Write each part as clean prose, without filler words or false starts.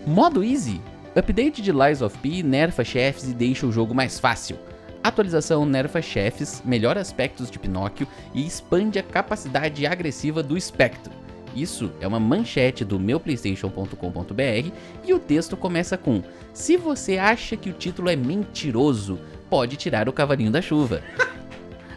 Modo Easy. Update de Lies of P nerfa chefes e deixa o jogo mais fácil. Atualização nerfa chefes, melhora aspectos de Pinóquio e expande a capacidade agressiva do espectro. Isso é uma manchete do meuplaystation.com.br e o texto começa com: se você acha que o título é mentiroso, pode tirar o cavalinho da chuva.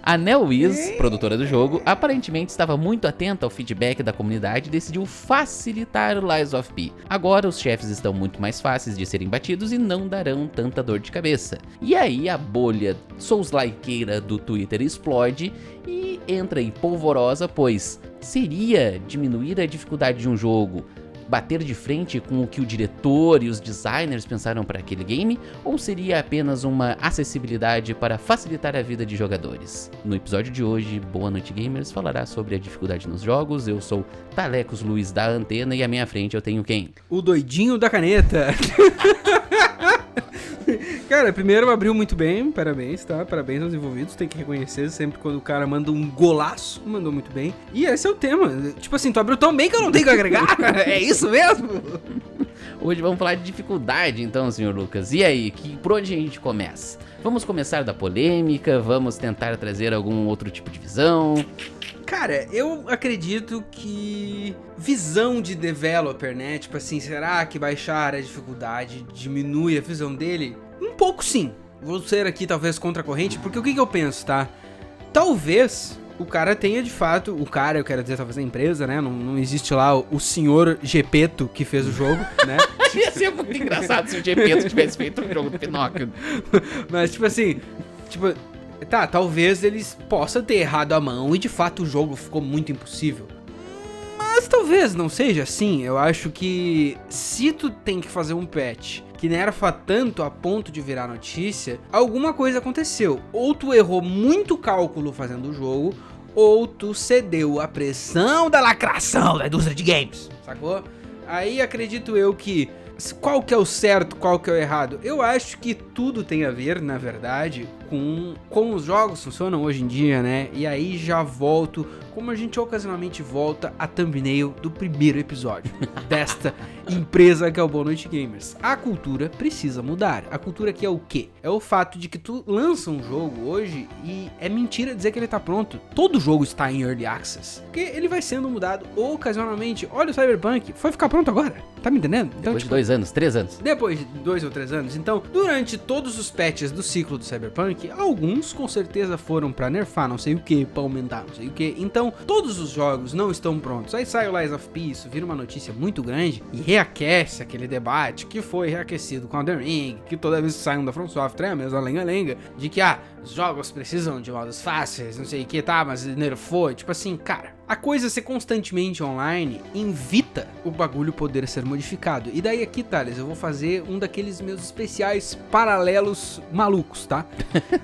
A NeoWiz, produtora do jogo, aparentemente estava muito atenta ao feedback da comunidade e decidiu facilitar o Lies of P. Agora os chefes estão muito mais fáceis de serem batidos e não darão tanta dor de cabeça. E aí a bolha Souls-likeira do Twitter explode e entra em polvorosa, pois seria diminuir a dificuldade de um jogo bater de frente com o que o diretor e os designers pensaram para aquele game, ou seria apenas uma acessibilidade para facilitar a vida de jogadores? No episódio de hoje, Boa Noite Gamers falará sobre a dificuldade nos jogos. Eu sou Talecos Luiz da Antena e à minha frente eu tenho quem? O doidinho da caneta. Cara, primeiro abriu muito bem, parabéns, tá? Parabéns aos envolvidos, tem que reconhecer sempre quando o cara manda um golaço, mandou muito bem. E esse é o tema, tipo assim, tu abriu tão bem que eu não tenho que agregar, é isso mesmo? Hoje vamos falar de dificuldade então, senhor Lucas. E aí, por onde a gente começa? Vamos começar da polêmica, vamos tentar trazer algum outro tipo de visão? Cara, eu acredito que visão de developer, né? Tipo assim, será que baixar a dificuldade diminui a visão dele? Um pouco sim. Vou ser aqui talvez contra a corrente, porque o que eu penso, tá? Talvez o cara tenha de fato, eu quero dizer talvez a empresa, né? Não existe lá o senhor Gepeto que fez o jogo, né? Ia ser muito engraçado se o Gepeto tivesse feito um jogo do Pinóquio. Mas tipo assim, tá, talvez eles possam ter errado a mão e de fato o jogo ficou muito impossível. Mas talvez não seja assim. Eu acho que se tu tem que fazer um patch que nerfa tanto a ponto de virar notícia, alguma coisa aconteceu. Ou tu errou muito cálculo fazendo o jogo, ou tu cedeu à pressão da lacração da indústria de games, sacou? Aí acredito eu que qual que é o certo, qual que é o errado? Eu acho que tudo tem a ver, na verdade, com como os jogos funcionam hoje em dia, né? E aí já volto, como a gente ocasionalmente volta, a thumbnail do primeiro episódio desta empresa que é o Boa Noite Gamers. A cultura precisa mudar. A cultura aqui é o quê? É o fato de que tu lança um jogo hoje e é mentira dizer que ele tá pronto. Todo jogo está em Early Access, porque ele vai sendo mudado ocasionalmente. Olha o Cyberpunk, foi ficar pronto agora. Tá me entendendo? Então, depois de 2 anos, 3 anos. Depois de 2 ou 3 anos. Então, durante todos os patches do ciclo do Cyberpunk, alguns com certeza foram pra nerfar não sei o que, pra aumentar não sei o que. Então, todos os jogos não estão prontos. Aí sai o Lies of P, isso vira uma notícia muito grande e reaquece aquele debate que foi reaquecido com Elden Ring, que toda vez que sai um da From Software é a mesma lenga-lenga, de que, os jogos precisam de modos fáceis, não sei o que, tá, mas nerfou. Tipo assim, cara, a coisa ser constantemente online invita o bagulho poder ser modificado. E daí aqui, Thales, eu vou fazer um daqueles meus especiais paralelos malucos, tá?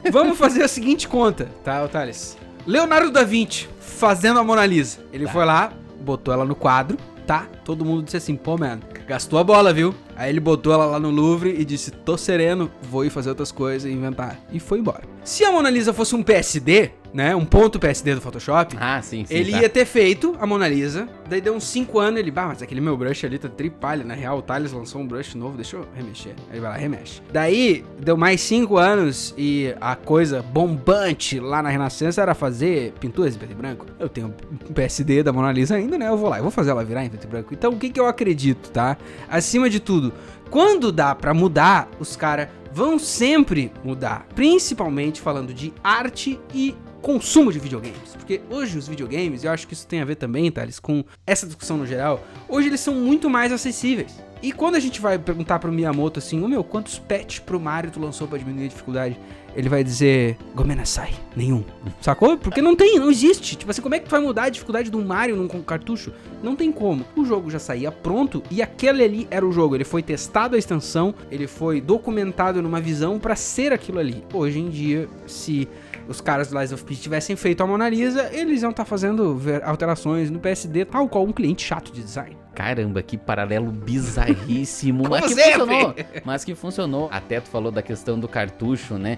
Vamos fazer a seguinte conta, tá, Thales? Leonardo da Vinci fazendo a Mona Lisa. Ele foi lá, botou ela no quadro, tá? Todo mundo disse assim, pô, mano, gastou a bola, viu? Aí ele botou ela lá no Louvre e disse, tô sereno, vou ir fazer outras coisas e inventar. E foi embora. Se a Mona Lisa fosse um PSD, né, um ponto PSD do Photoshop, sim, ele ia ter feito a Mona Lisa, daí deu uns 5 anos, ele, mas aquele meu brush ali tá tripalha, na real, o Thales lançou um brush novo, deixa eu remexer. Aí vai lá, remexe. Daí, deu mais 5 anos e a coisa bombante lá na Renascença era fazer pinturas em preto e branco. Eu tenho um PSD da Mona Lisa ainda, né, eu vou lá, eu vou fazer ela virar em preto e branco. Então, o que eu acredito, tá? Acima de tudo, quando dá pra mudar, os caras vão sempre mudar, principalmente falando de arte e consumo de videogames, porque hoje os videogames, eu acho que isso tem a ver também, Thales, com essa discussão no geral, hoje eles são muito mais acessíveis. E quando a gente vai perguntar pro Miyamoto assim, quantos patches pro Mario tu lançou pra diminuir a dificuldade? Ele vai dizer, Gomenasai, nenhum. Sacou? Porque não existe. Tipo assim, como é que tu vai mudar a dificuldade de um Mario num cartucho? Não tem como. O jogo já saía pronto e aquele ali era o jogo. Ele foi testado a extensão, ele foi documentado numa visão pra ser aquilo ali. Hoje em dia, se os caras do Lies of P tivessem feito a Mona Lisa, eles iam estar fazendo alterações no PSD, tal qual um cliente chato de design. Caramba, que paralelo bizarríssimo. Como mas que sempre. funcionou. Mas que funcionou. Até tu falou da questão do cartucho, né?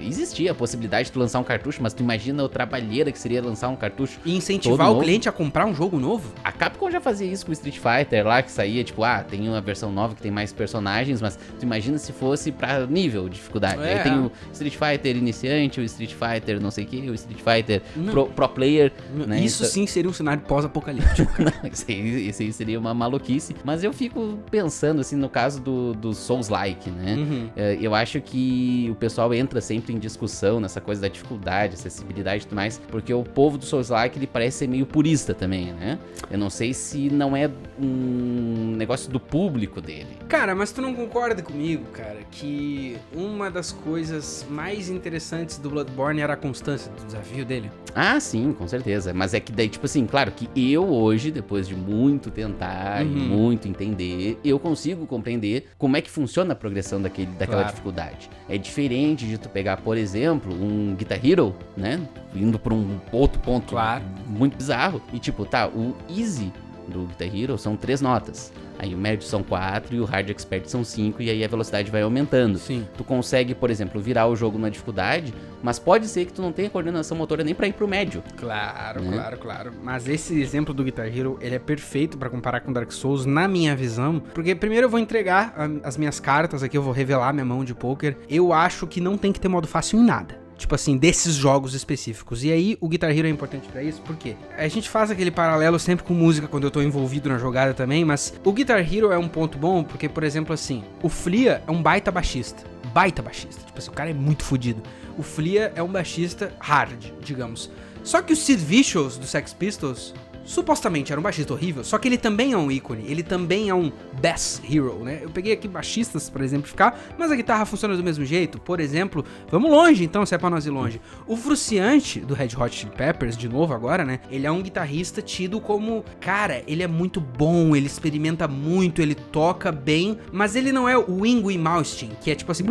Existia a possibilidade de tu lançar um cartucho, mas tu imagina o trabalheira que seria lançar um cartucho. E incentivar todo o novo. cliente a comprar um jogo novo? A Capcom já fazia isso com o Street Fighter lá, que saía, tipo, tem uma versão nova que tem mais personagens, mas tu imagina se fosse pra nível de dificuldade. É. Aí tem o Street Fighter iniciante, o Street Fighter não sei o que, o Street Fighter Não. pro player, né? Isso Então- sim seria um cenário pós-apocalíptico. Não, isso aí seria uma maluquice. Mas eu fico pensando, assim, no caso do Souls-like, né? Uhum. Eu acho que o pessoal entra sempre em discussão nessa coisa da dificuldade, acessibilidade e tudo mais, porque o povo do Souls-like, ele parece ser meio purista também, né? Eu não sei se não é um negócio do público dele. Cara, mas tu não concorda comigo, cara, que uma das coisas mais interessantes do Bloodborne era a constância do desafio dele? Ah, sim, com certeza. Mas é que daí, tipo assim, claro que eu hoje, depois de muito tentar e muito entender, eu consigo compreender como é que funciona a progressão daquela Claro. dificuldade. É diferente de tu pegar, por exemplo, um Guitar Hero, né? Indo pra um outro ponto Claro. muito bizarro. E tipo, o Easy do Guitar Hero são 3 notas. Aí o médio são 4 e o Hard Expert são 5, e aí a velocidade vai aumentando. Sim. Tu consegue, por exemplo, virar o jogo na dificuldade, mas pode ser que tu não tenha coordenação motora nem pra ir pro médio. Claro, Né? claro. Mas esse exemplo do Guitar Hero, ele é perfeito pra comparar com Dark Souls, na minha visão. Porque primeiro eu vou entregar as minhas cartas aqui, eu vou revelar minha mão de poker. Eu acho que não tem que ter modo fácil em nada. Tipo assim, desses jogos específicos. E aí, o Guitar Hero é importante pra isso, por quê? A gente faz aquele paralelo sempre com música quando eu tô envolvido na jogada também, mas o Guitar Hero é um ponto bom porque, por exemplo, assim, o Flea é um baita baixista. Baita baixista. Tipo assim, o cara é muito fodido. O Flea é um baixista hard, digamos. Só que o Sid Vicious, do Sex Pistols, supostamente era um baixista horrível, só que ele também é um ícone, ele também é um bass hero, né? Eu peguei aqui baixistas pra exemplificar, mas a guitarra funciona do mesmo jeito. Por exemplo, vamos longe então, se é pra nós ir longe. O Frusciante, do Red Hot Chili Peppers, de novo agora, né? Ele é um guitarrista tido como, cara, ele é muito bom, ele experimenta muito, ele toca bem, mas ele não é o Yngwie Malmsteen, que é tipo assim,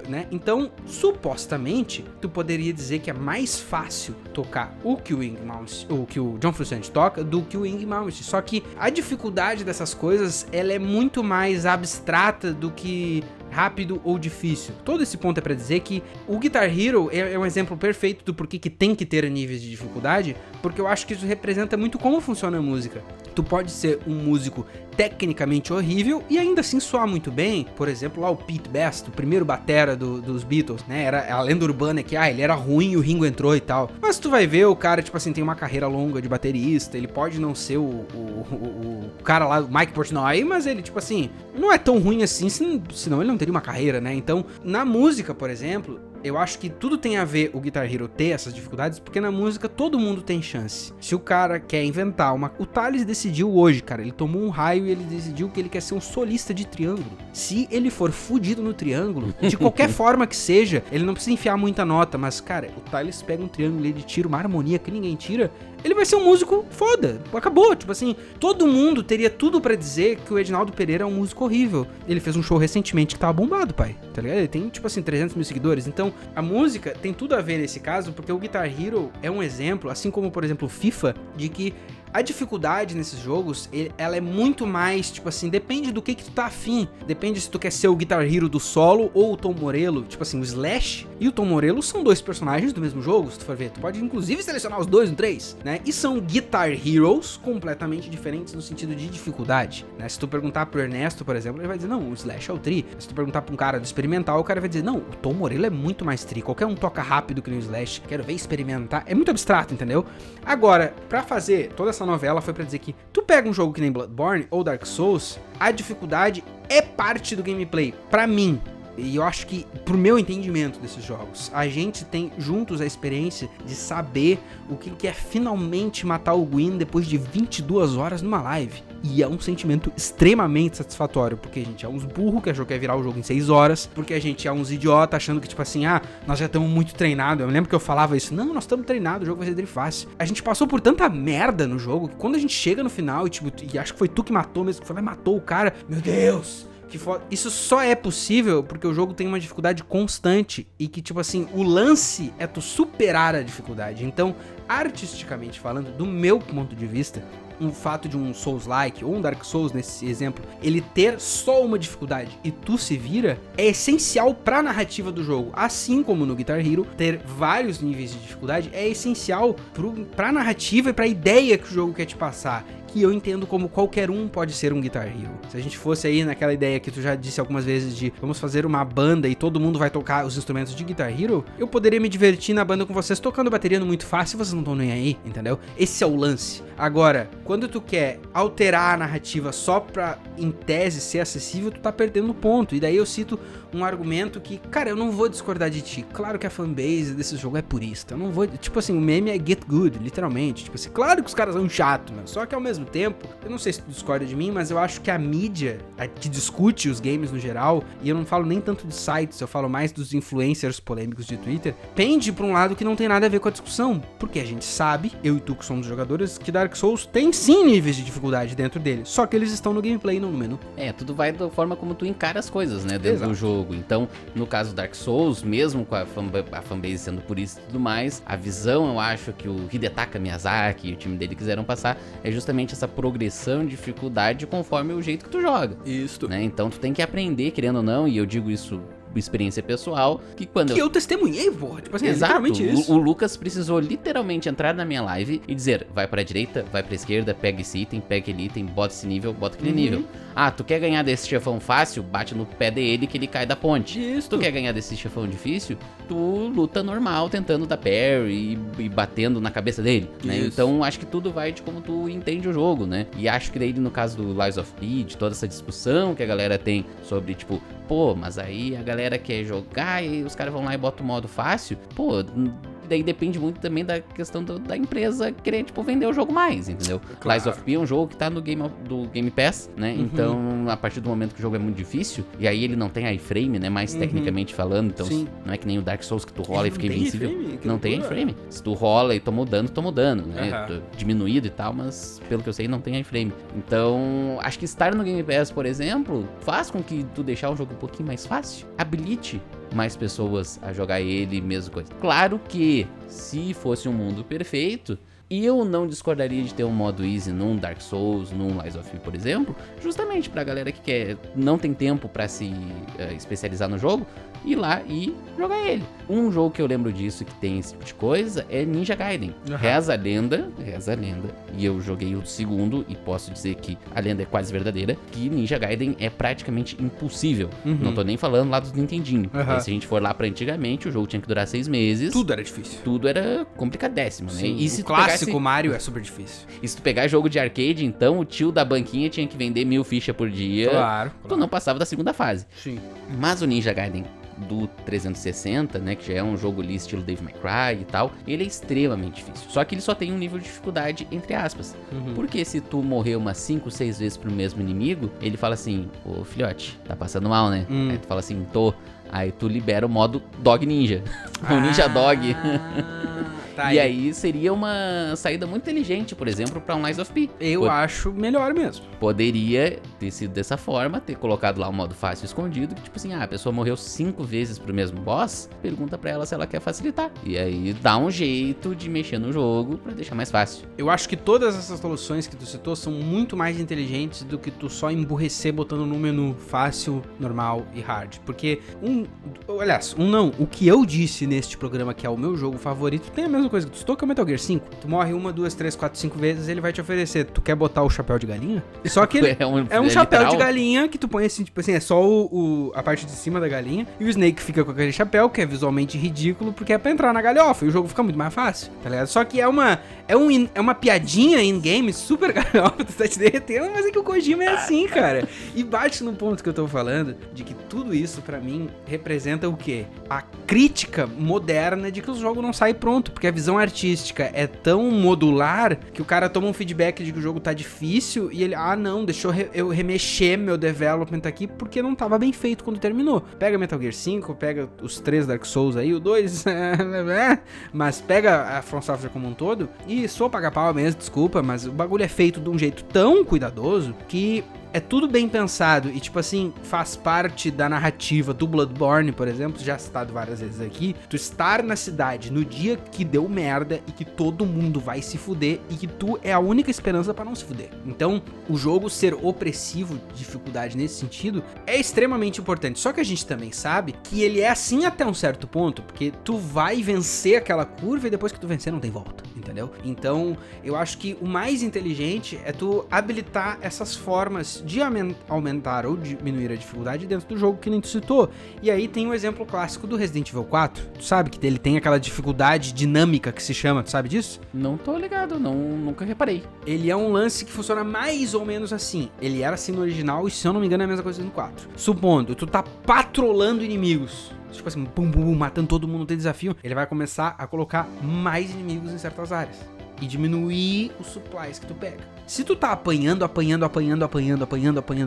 né? Então, supostamente, tu poderia dizer que é mais fácil tocar o que o Yngwie Malmsteen, ou que o John Frusciante toca, do que o Yngwie Malmsteen. Só que a dificuldade dessas coisas, ela é muito mais abstrata do que rápido ou difícil. Todo esse ponto é pra dizer que o Guitar Hero é um exemplo perfeito do porquê que tem que ter níveis de dificuldade, porque eu acho que isso representa muito como funciona a música. Tu pode ser um músico tecnicamente horrível e ainda assim soar muito bem. Por exemplo, lá o Pete Best, o primeiro batera dos Beatles, né? Era a lenda urbana que, ele era ruim e o Ringo entrou e tal. Mas tu vai ver, o cara, tipo assim, tem uma carreira longa de baterista, ele pode não ser o cara lá, o Mike Portnoy, mas ele, tipo assim, não é tão ruim assim, senão ele não teria uma carreira, né? Então, na música, por exemplo, eu acho que tudo tem a ver o Guitar Hero ter essas dificuldades, porque na música todo mundo tem chance. Se o cara quer inventar O Thales decidiu hoje, cara, ele tomou um raio e ele decidiu que ele quer ser um solista de triângulo. Se ele for fudido no triângulo, de qualquer forma que seja, ele não precisa enfiar muita nota, mas, cara, o Thales pega um triângulo e ele tira uma harmonia que ninguém tira, ele vai ser um músico foda. Acabou, tipo assim, todo mundo teria tudo pra dizer que o Edinaldo Pereira é um músico horrível. Ele fez um show recentemente que tava bombado, pai, tá ligado? Ele tem, tipo assim, 300 mil seguidores. Então, a música tem tudo a ver nesse caso, porque o Guitar Hero é um exemplo, assim como, por exemplo, o FIFA, de que a dificuldade nesses jogos, ela é muito mais, tipo assim, depende do que tu tá afim. Depende se tu quer ser o Guitar Hero do solo ou o Tom Morello. Tipo assim, o Slash e o Tom Morello são dois personagens do mesmo jogo, se tu for ver. Tu pode, inclusive, selecionar os dois no 3, né? E são Guitar Heroes completamente diferentes no sentido de dificuldade, né? Se tu perguntar pro Ernesto, por exemplo, ele vai dizer, não, o Slash é o tri. Se tu perguntar pra um cara do experimental, o cara vai dizer, não, o Tom Morello é muito mais tri. Qualquer um toca rápido que no Slash. Quero ver experimentar. É muito abstrato, entendeu? Agora, pra fazer toda essa novela foi pra dizer que tu pega um jogo que nem Bloodborne ou Dark Souls, a dificuldade é parte do gameplay, pra mim. E eu acho que, pro meu entendimento desses jogos, a gente tem juntos a experiência de saber o que é finalmente matar o Gwyn depois de 22 horas numa live. E é um sentimento extremamente satisfatório, porque a gente é uns burros que achou que ia virar o jogo em 6 horas, porque a gente é uns idiota achando que, tipo assim, nós já estamos muito treinados. Eu me lembro que eu falava isso, não, nós estamos treinados, o jogo vai ser dele fácil. A gente passou por tanta merda no jogo, que quando a gente chega no final e acho que foi tu que matou mesmo, que foi lá e matou o cara, meu Deus! Que foda. Isso só é possível porque o jogo tem uma dificuldade constante e que, tipo assim, o lance é tu superar a dificuldade. Então, artisticamente falando, do meu ponto de vista, um fato de um Souls-like ou um Dark Souls, nesse exemplo, ele ter só uma dificuldade e tu se vira, é essencial pra narrativa do jogo. Assim como no Guitar Hero, ter vários níveis de dificuldade é essencial pra narrativa e pra ideia que o jogo quer te passar. Que eu entendo como qualquer um pode ser um Guitar Hero. Se a gente fosse aí naquela ideia que tu já disse algumas vezes de vamos fazer uma banda e todo mundo vai tocar os instrumentos de Guitar Hero, eu poderia me divertir na banda com vocês tocando bateria no muito fácil e vocês não estão nem aí, entendeu? Esse é o lance. Agora, quando tu quer alterar a narrativa só pra, em tese, ser acessível, tu tá perdendo ponto. E daí eu cito um argumento que, cara, eu não vou discordar de ti. Claro que a fanbase desse jogo é purista. Eu não vou... Tipo assim, o meme é get good, literalmente. Tipo assim, claro que os caras são chatos, mas só que ao mesmo tempo, eu não sei se tu discorda de mim, mas eu acho que a mídia que discute os games no geral, e eu não falo nem tanto de sites, eu falo mais dos influencers polêmicos de Twitter, pende pra um lado que não tem nada a ver com a discussão. Porque a gente sabe, eu e tu que somos jogadores, que Dark Souls tem sim níveis de dificuldade dentro dele, só que eles estão no gameplay, não no menu. Tudo vai da forma como tu encara as coisas, né, dentro do jogo. Então, no caso do Dark Souls, mesmo com a fanbase sendo por isso e tudo mais, a visão, eu acho, que o Hidetaka Miyazaki e o time dele quiseram passar é justamente essa progressão de dificuldade conforme o jeito que tu joga. Isso. Né? Então, tu tem que aprender, querendo ou não, e eu digo isso experiência pessoal, que quando eu testemunhei, porra, tipo assim, exato, é literalmente isso. O Lucas precisou literalmente entrar na minha live e dizer, vai pra direita, vai pra esquerda, pega esse item, pega aquele item, bota esse nível, bota aquele nível. Ah, tu quer ganhar desse chefão fácil? Bate no pé dele que ele cai da ponte. Isso. Tu quer ganhar desse chefão difícil? Tu luta normal, tentando dar parry e batendo na cabeça dele, né? Então, acho que tudo vai de como tu entende o jogo, né? E acho que daí, no caso do Lies of P, de toda essa discussão que a galera tem sobre, tipo, pô, mas aí a galera quer jogar e os caras vão lá e botam o modo fácil. Pô, daí depende muito também da questão da empresa querer, tipo, vender o jogo mais, entendeu? Claro. Lies of P é um jogo que tá no Game Pass, né? Então, a partir do momento que o jogo é muito difícil, e aí ele não tem iframe, né? Mais tecnicamente falando, então não é que nem o Dark Souls que tu rola e fica invencível. Não tem iframe. Se tu rola e toma dano, né? Diminuído e tal, mas pelo que eu sei, não tem iframe. Então, acho que estar no Game Pass, por exemplo, faz com que tu deixar o jogo um pouquinho mais fácil, habilite mais pessoas a jogar ele, mesma coisa. Claro que, se fosse um mundo perfeito, eu não discordaria de ter um modo easy num Dark Souls, num Lies of P, por exemplo, justamente pra galera que não tem tempo pra se especializar no jogo, ir lá e jogar ele. Um jogo que eu lembro disso, que tem esse tipo de coisa, é Ninja Gaiden. Reza a lenda, e eu joguei o segundo, e posso dizer que a lenda é quase verdadeira, que Ninja Gaiden é praticamente impossível. Não tô nem falando lá dos Nintendinho. Se a gente for lá pra antigamente, o jogo tinha que durar 6 meses. Tudo era difícil. Tudo era complicadéssimo, né? E se o clássico Mario é super difícil. E se tu pegar jogo de arcade, então, o tio da banquinha tinha que vender 1000 fichas por dia. Claro. Tu não passava da segunda fase. Sim. Mas o Ninja Gaiden do 360, né, que já é um jogo ali estilo Devil May Cry e tal, ele é extremamente difícil. Só que ele só tem um nível de dificuldade entre aspas. Porque se tu morrer umas 5, 6 vezes pro mesmo inimigo, ele fala assim, ô filhote, tá passando mal, né? Aí tu fala assim, tô. Aí tu libera o modo Dog Ninja. O Ninja Dog. Tá e aí seria uma saída muito inteligente, por exemplo, pra um Lies of P. Eu acho melhor mesmo. Poderia ter sido dessa forma, ter colocado lá um modo fácil escondido, que tipo assim, a pessoa morreu 5 vezes pro mesmo boss, pergunta pra ela se ela quer facilitar. E aí dá um jeito de mexer no jogo pra deixar mais fácil. Eu acho que todas essas soluções que tu citou são muito mais inteligentes do que tu só emburrecer botando no menu fácil, normal e hard. Porque o que eu disse neste programa que é o meu jogo favorito, tem a mesma coisa que tu citou, que é o Metal Gear 5. Tu morre 1, 2, 3, 4, 5 vezes, ele vai te oferecer. Tu quer botar o chapéu de galinha? Só que ele é um chapéu literal de galinha que tu põe assim, tipo assim, é só a parte de cima da galinha. E o Snake fica com aquele chapéu, que é visualmente ridículo, porque é pra entrar na galhofa. E o jogo fica muito mais fácil, tá ligado? Só que é uma piadinha in-game super galhofa, tu tá te derretendo, mas é que o Kojima é assim, cara. E bate no ponto que eu tô falando, de que tudo isso, pra mim, representa o quê? A crítica moderna de que o jogo não sai pronto, porque a visão artística é tão modular que o cara toma um feedback de que o jogo tá difícil e ele, não, deixa eu remexer meu development aqui porque não tava bem feito quando terminou. Pega Metal Gear 5, pega os 3 Dark Souls aí, o 2, mas pega a From Software como um todo e sou paga-pau mesmo, desculpa, mas o bagulho é feito de um jeito tão cuidadoso que é tudo bem pensado e, tipo assim, faz parte da narrativa do Bloodborne, por exemplo, já citado várias vezes aqui, tu estar na cidade no dia que deu merda e que todo mundo vai se fuder e que tu é a única esperança pra não se fuder. Então, o jogo ser opressivo, dificuldade nesse sentido, é extremamente importante. Só que a gente também sabe que ele é assim até um certo ponto, porque tu vai vencer aquela curva e depois que tu vencer não tem volta, entendeu? Então, eu acho que o mais inteligente é tu habilitar essas formas de aumentar ou diminuir a dificuldade dentro do jogo que nem tu citou. E aí tem o exemplo clássico do Resident Evil 4. Tu sabe que ele tem aquela dificuldade dinâmica que se chama, tu sabe disso? Não tô ligado, nunca reparei. Ele é um lance que funciona mais ou menos assim. Ele era assim no original e, se eu não me engano, é a mesma coisa no 4. Supondo, tu tá patrolando inimigos, tipo assim, bum, bum, bum, matando todo mundo, tem desafio, ele vai começar a colocar mais inimigos em certas áreas e diminuir os supplies que tu pega. Se tu tá apanhando,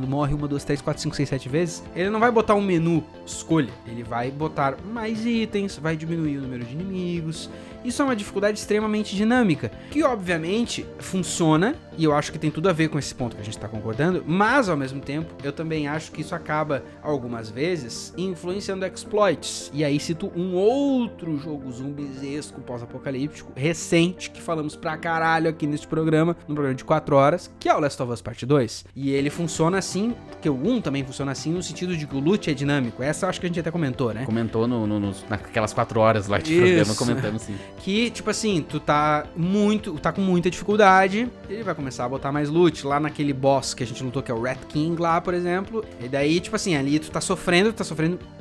morre 1, 2, 3, 4, 5, 6, 7 vezes, ele não vai botar um menu escolha, ele vai botar mais itens, vai diminuir o número de inimigos. Isso é uma dificuldade extremamente dinâmica, que obviamente funciona, e eu acho que tem tudo a ver com esse ponto que a gente tá concordando, mas ao mesmo tempo, eu também acho que isso acaba, algumas vezes, influenciando exploits. E aí cito um outro jogo zumbizesco pós-apocalíptico, recente, que falamos pra caralho aqui neste programa, no programa de 4 horas, que é o Last of Us Part 2. E ele funciona assim, porque o 1 também funciona assim, no sentido de que o loot é dinâmico. Essa eu acho que a gente até comentou, né? Comentou naquelas 4 horas lá de programa, comentando sim. Que, tipo assim, tu tá com muita dificuldade, ele vai começar a botar mais loot. Lá naquele boss que a gente lutou, que é o Rat King lá, por exemplo. E daí, tipo assim, ali tu tá sofrendo,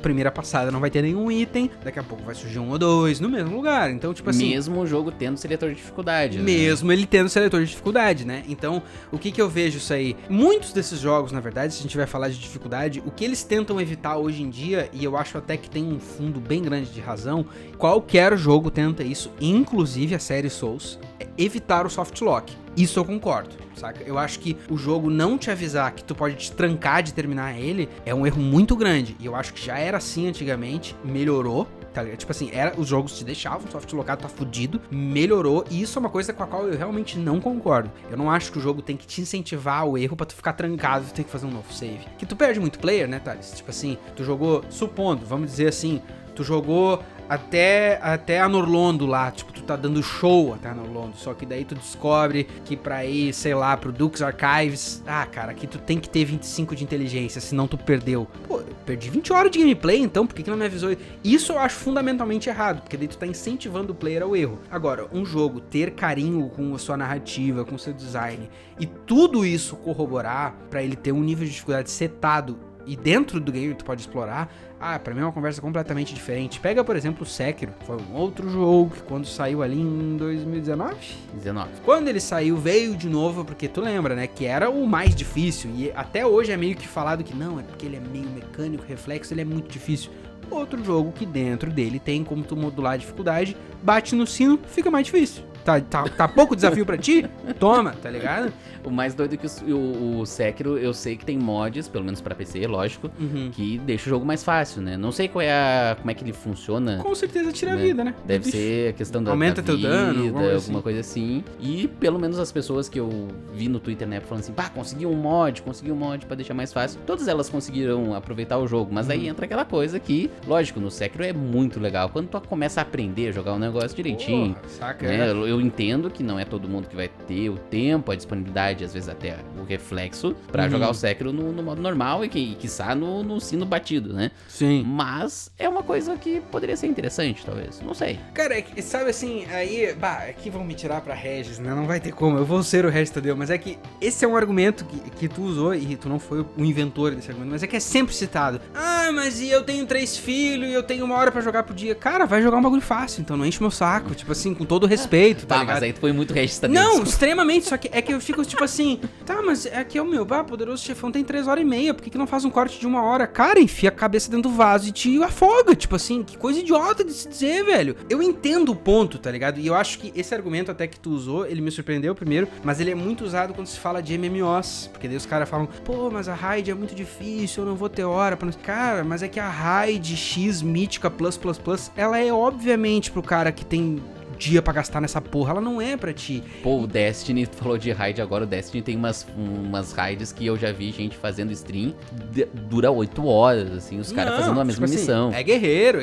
primeira passada não vai ter nenhum item, daqui a pouco vai surgir 1 ou 2 no mesmo lugar. Então, tipo assim... Mesmo o jogo tendo seletor de dificuldade. Mesmo ele tendo seletor de dificuldade, né? Então, o que eu vejo isso aí? Muitos desses jogos, na verdade, se a gente vai falar de dificuldade, o que eles tentam evitar hoje em dia, e eu acho até que tem um fundo bem grande de razão, qualquer jogo tenta isso, inclusive a série Souls, é evitar o soft lock. Isso eu concordo, saca? Eu acho que o jogo não te avisar que tu pode te trancar de terminar ele é um erro muito grande. E eu acho que já era assim antigamente, melhorou, tá ligado? Tipo assim, os jogos te deixavam soft lockado, tá fudido, melhorou. E isso é uma coisa com a qual eu realmente não concordo. Eu não acho que o jogo tem que te incentivar ao erro pra tu ficar trancado e ter que fazer um novo save. Que tu perde muito player, né, Thales? Tipo assim, tu jogou, supondo, vamos dizer assim, tu jogou até a Norlondo lá, tipo, tu tá dando show até a Norlondo, só que daí tu descobre que pra ir, sei lá, pro Duke's Archives, cara, aqui tu tem que ter 25 de inteligência, senão tu perdeu. Pô, eu perdi 20 horas de gameplay, então por que não me avisou? Isso eu acho fundamentalmente errado, porque daí tu tá incentivando o player ao erro. Agora, um jogo ter carinho com a sua narrativa, com o seu design, e tudo isso corroborar pra ele ter um nível de dificuldade setado, e dentro do game tu pode explorar, pra mim é uma conversa completamente diferente. Pega, por exemplo, o Sekiro. Foi um outro jogo que quando saiu ali em 2019? 19. Quando ele saiu, veio de novo, porque tu lembra, né? Que era o mais difícil. E até hoje é meio que falado que não, é porque ele é meio mecânico, reflexo, ele é muito difícil. Outro jogo que dentro dele tem como tu modular a dificuldade, bate no sino, fica mais difícil. Tá pouco desafio pra ti? Toma, tá ligado? O mais doido é que o Sekiro, eu sei que tem mods, pelo menos pra PC, lógico, que deixa o jogo mais fácil, né? Não sei como é que ele funciona. Com certeza tira a vida, né? Deve ser a questão da aumenta da teu dano, alguma coisa assim. E pelo menos as pessoas que eu vi no Twitter, né, falando assim, consegui um mod pra deixar mais fácil. Todas elas conseguiram aproveitar o jogo, mas aí entra aquela coisa que, lógico, no Sekiro é muito legal. Quando tu começa a aprender a jogar o negócio direitinho, saca, né? Eu entendo que não é todo mundo que vai ter o tempo, a disponibilidade, às vezes até o reflexo pra jogar o Sekiro no modo normal e quiçá no sino batido, né? Sim. Mas é uma coisa que poderia ser interessante, talvez. Não sei. Cara, sabe assim, aí, aqui vão me tirar pra Regis, né? Não vai ter como, eu vou ser o Regis Tadeu, mas é que esse é um argumento que tu usou, e tu não foi o inventor desse argumento, mas é que é sempre citado. Mas e eu tenho 3 filhos e eu tenho 1 hora pra jogar por dia. Cara, vai jogar um bagulho fácil, então não enche meu saco, tipo assim, com todo respeito, tá ligado? Mas aí tu foi muito Regis Tadeu. Não, extremamente, só que é que eu fico tipo assim, mas é que o meu, Poderoso Chefão tem 3 horas e meia, por que não faz um corte de 1 hora? Cara, enfia a cabeça dentro do vaso e te afoga, tipo assim, que coisa idiota de se dizer, velho. Eu entendo o ponto, tá ligado? E eu acho que esse argumento até que tu usou, ele me surpreendeu primeiro, mas ele é muito usado quando se fala de MMOs, porque daí os caras falam, mas a raid é muito difícil, eu não vou ter hora pra... Cara, mas é que a raid X mítica plus, ela é obviamente pro cara que tem dia pra gastar nessa porra. Ela não é pra ti. Pô, o Destiny, tu falou de raid agora, o Destiny tem umas raids que eu já vi gente fazendo stream, dura 8 horas, assim, os caras fazendo a mesma missão. É guerreiro.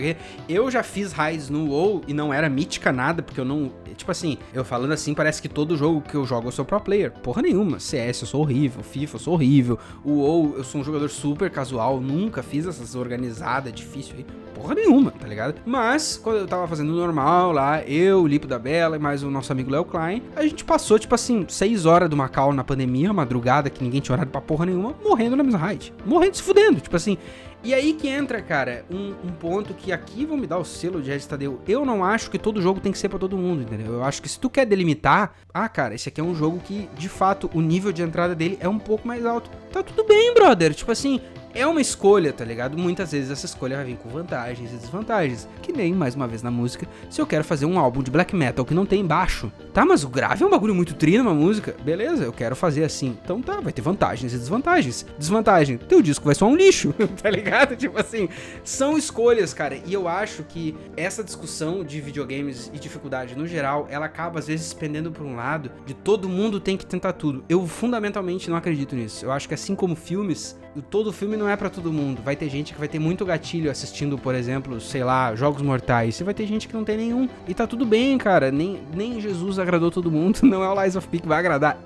Eu já fiz raids no WoW e não era mítica nada, porque eu não... Tipo assim, eu falando assim, parece que todo jogo que eu jogo eu sou pro player. Porra nenhuma. CS eu sou horrível, FIFA eu sou horrível, o WoW eu sou um jogador super casual, nunca fiz essas organizadas difícil aí. Porra nenhuma, tá ligado? Mas, quando eu tava fazendo normal lá, eu, o Lipo da Bela e mais o nosso amigo Léo Klein, a gente passou, tipo assim, 6 horas do Macau na pandemia, madrugada, que ninguém tinha horário pra porra nenhuma, morrendo na mesma raid. Morrendo, se fudendo, tipo assim. E aí que entra, cara, um ponto que aqui vão me dar o selo de Regis Tadeu. Eu não acho que todo jogo tem que ser pra todo mundo, entendeu? Eu acho que se tu quer delimitar, cara, esse aqui é um jogo que, de fato, o nível de entrada dele é um pouco mais alto. Tá tudo bem, brother. Tipo assim, é uma escolha, tá ligado? Muitas vezes essa escolha vai vir com vantagens e desvantagens. Que nem, mais uma vez na música, se eu quero fazer um álbum de black metal que não tem baixo. Tá, mas o grave é um bagulho muito tri numa música. Beleza, eu quero fazer assim. Então tá, vai ter vantagens e desvantagens. Desvantagem, teu disco vai soar um lixo, tá ligado? Tipo assim, são escolhas, cara. E eu acho que essa discussão de videogames e dificuldade no geral, ela acaba às vezes pendendo pra um lado de todo mundo tem que tentar tudo. Eu fundamentalmente não acredito nisso. Eu acho que assim como filmes, todo filme não é pra todo mundo. Vai ter gente que vai ter muito gatilho assistindo, por exemplo, sei lá, Jogos Mortais. E vai ter gente que não tem nenhum. E tá tudo bem, cara. Nem Jesus agradou todo mundo. Não é o Lies of P que vai agradar.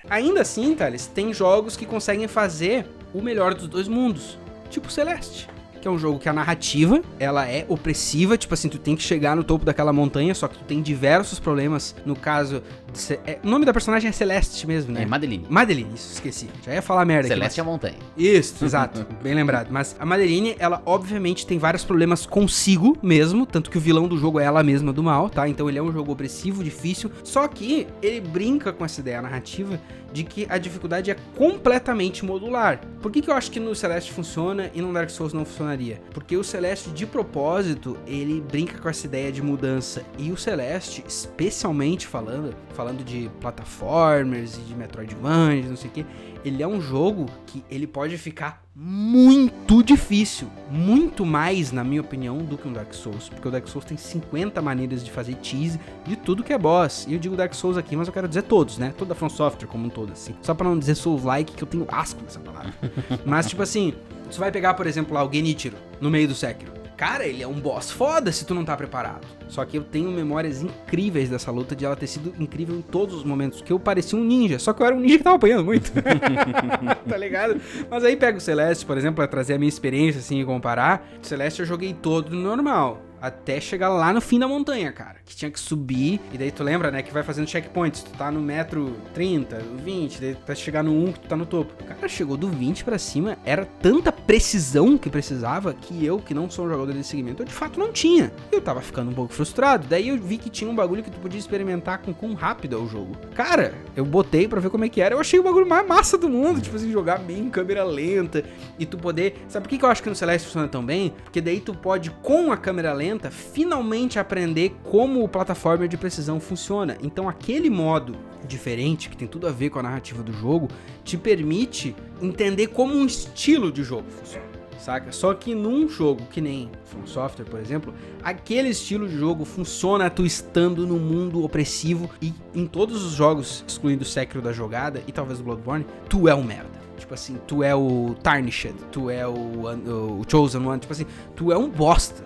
Ainda assim, Thales, tem jogos que conseguem fazer o melhor dos dois mundos. Tipo Celeste. Que é um jogo que a narrativa, ela é opressiva, tipo assim, tu tem que chegar no topo daquela montanha, só que tu tem diversos problemas, no caso, o nome da personagem é Celeste mesmo, né? É Madeline. Madeline, isso, esqueci, já ia falar merda Celeste aqui. é a montanha. Isso, exato, bem lembrado, mas a Madeline, ela obviamente tem vários problemas consigo mesmo, tanto que o vilão do jogo é ela mesma do mal, tá? Então ele é um jogo opressivo, difícil, só que ele brinca com essa ideia narrativa de que a dificuldade é completamente modular. Por que eu acho que no Celeste funciona e no Dark Souls não funcionaria? Porque o Celeste, de propósito, ele brinca com essa ideia de mudança. E o Celeste, especialmente falando de plataformers e de Metroidvania, não sei o que, ele é um jogo que ele pode ficar muito difícil, muito mais, na minha opinião, do que um Dark Souls, porque o Dark Souls tem 50 maneiras de fazer tease de tudo que é boss, e eu digo Dark Souls aqui, mas eu quero dizer todos, né, toda a From Software como um todo, assim, só pra não dizer Souls-like, que eu tenho asco dessa palavra, mas tipo assim, você vai pegar, por exemplo, lá o Genichiro, no meio do Sekiro, cara, ele é um boss foda se tu não tá preparado. Só que eu tenho memórias incríveis dessa luta, de ela ter sido incrível em todos os momentos, que eu parecia um ninja, só que eu era um ninja que tava apanhando muito. Tá ligado? Mas aí pega o Celeste, por exemplo, pra trazer a minha experiência assim e comparar. O Celeste eu joguei todo no normal, até chegar lá no fim da montanha, cara, que tinha que subir, e daí tu lembra, né, que vai fazendo checkpoints, tu tá no metro 30, 20, daí até chegar no 1 que tu tá no topo. Cara, chegou do 20 pra cima, era tanta precisão que precisava, que eu, que não sou um jogador desse segmento, eu de fato não tinha. Eu tava ficando um pouco frustrado, daí eu vi que tinha um bagulho que tu podia experimentar com quão rápido é o jogo. Cara, eu botei pra ver como é que era, eu achei o bagulho mais massa do mundo, tipo assim, jogar bem em câmera lenta, e tu poder... Sabe por que eu acho que no Celeste funciona tão bem? Porque daí tu pode, com a câmera lenta, finalmente aprender como o plataforma de precisão funciona. Então aquele modo diferente, que tem tudo a ver com a narrativa do jogo, te permite entender como um estilo de jogo funciona, saca? Só que num jogo que nem From Software, por exemplo, aquele estilo de jogo funciona tu estando num mundo opressivo, e em todos os jogos, excluindo o Sekiro da jogada e talvez o Bloodborne, tu é um merda. Tipo assim, tu é o Tarnished, tu é o Chosen One, tipo assim, tu é um bosta.